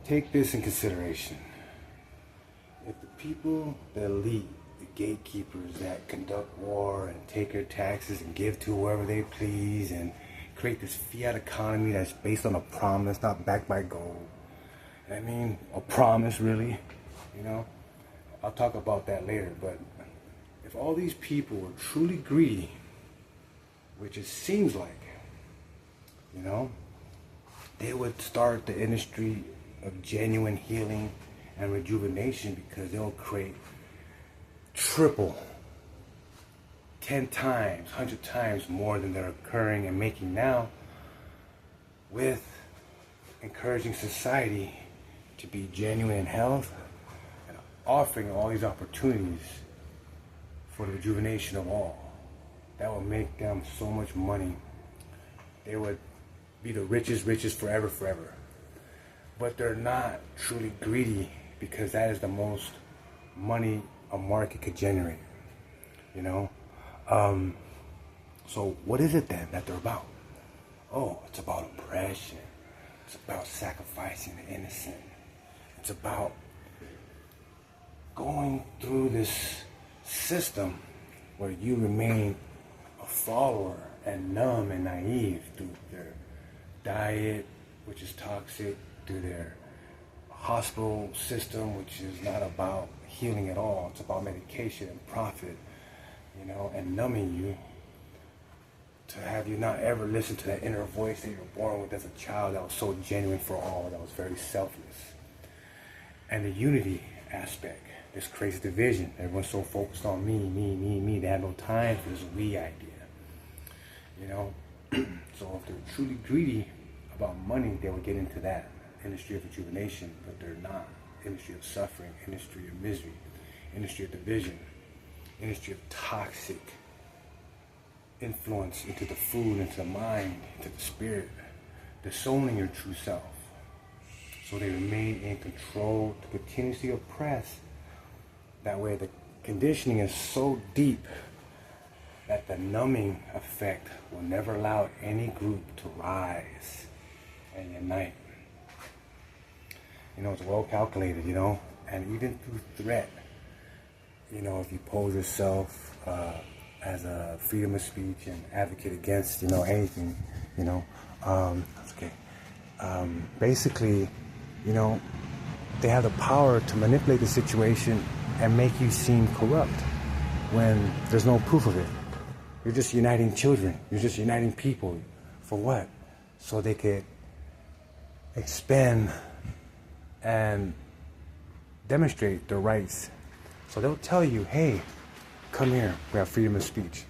Take this in consideration. If the people, the elite, the gatekeepers that conduct war and take your taxes and give to whoever they please and create this fiat economy that's based on a promise, not backed by gold. I mean, a promise, really, you know? I'll talk about that later, but if all these people were truly greedy, which it seems like, you know, they would start the industry of genuine healing and rejuvenation, because they'll create triple, 10 times, 100 times more than they're occurring and making now, with encouraging society to be genuine in health and offering all these opportunities for the rejuvenation of all. That would make them so much money. They would be the richest forever. But they're not truly greedy, because that is the most money a market could generate, you know? So what is it then that they're about? Oh, it's about oppression. It's about sacrificing the innocent. It's about going through this system where you remain a follower and numb and naive through their diet, which is toxic, through their hospital system, which is not about healing at all. It's about medication and profit, you know, and numbing you to have you not ever listen to that inner voice that you were born with as a child that was so genuine for all, that was very selfless. And the unity aspect, this crazy division. Everyone's so focused on me. They have no time for this we idea, you know. So if they're truly greedy about money, they would get into that industry of rejuvenation, but they're not. Industry of suffering, industry of misery, industry of division, industry of toxic influence into the food, into the mind, into the spirit, disowning your true self. So they remain in control to continuously oppress. That way the conditioning is so deep that the numbing effect will never allow any group to rise and unite. You know, it's well calculated, you know, and even through threat, you know, if you pose yourself as a freedom of speech and advocate against, you know, anything, you know, basically, you know, they have the power to manipulate the situation and make you seem corrupt when there's no proof of it. You're just uniting children. You're just uniting people. For what? So they could expend and demonstrate their rights. So they'll tell you, hey, come here, we have freedom of speech.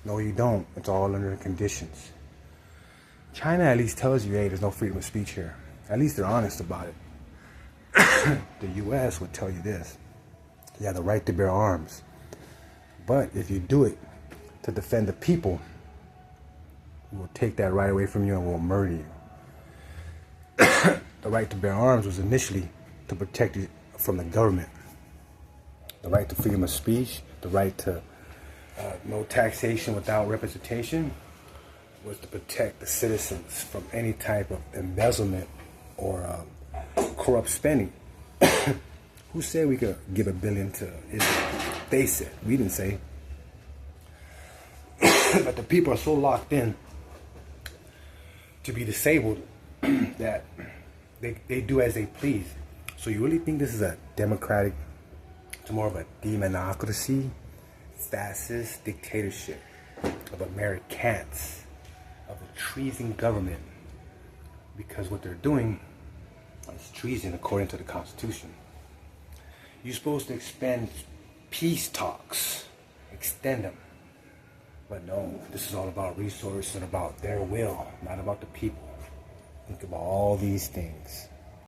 No, you don't. It's all under conditions. China at least tells you, hey, there's no freedom of speech here. At least they're honest about it. The U.S. would tell you this. You have the right to bear arms. But if you do it to defend the people, we will take that right away from you and will murder you. The right to bear arms was initially to protect you from the government. The right to freedom of speech, the right to no taxation without representation, was to protect the citizens from any type of embezzlement or corrupt spending. Who said we could give $1 billion to Israel? They said. We didn't say. But the people are so locked in to be disabled that they do as they please. So you really think this is a democratic, it's more of a demonocracy, fascist dictatorship of Americans, of a treason government? Because what they're doing is treason according to the Constitution. You're supposed to expend peace talks, extend them. But no, this is all about resources and about their will, not about the people. Think about all these things.